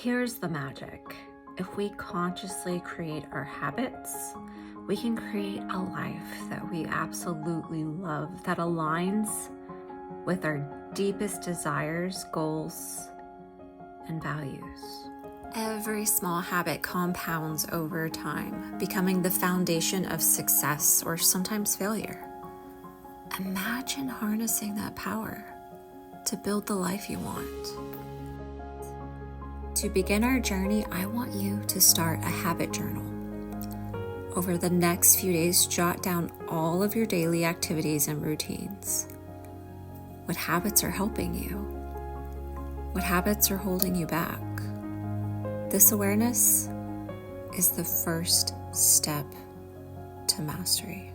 Here's the magic. If we consciously create our habits, we can create a life that we absolutely love, that aligns with our deepest desires, goals, and values. Every small habit compounds over time, becoming the foundation of success or sometimes failure. Imagine harnessing that power to build the life you want. To begin our journey, I want you to start a habit journal. Over the next few days, jot down all of your daily activities and routines. What habits are helping you? What habits are holding you back? This awareness is the first step to mastery.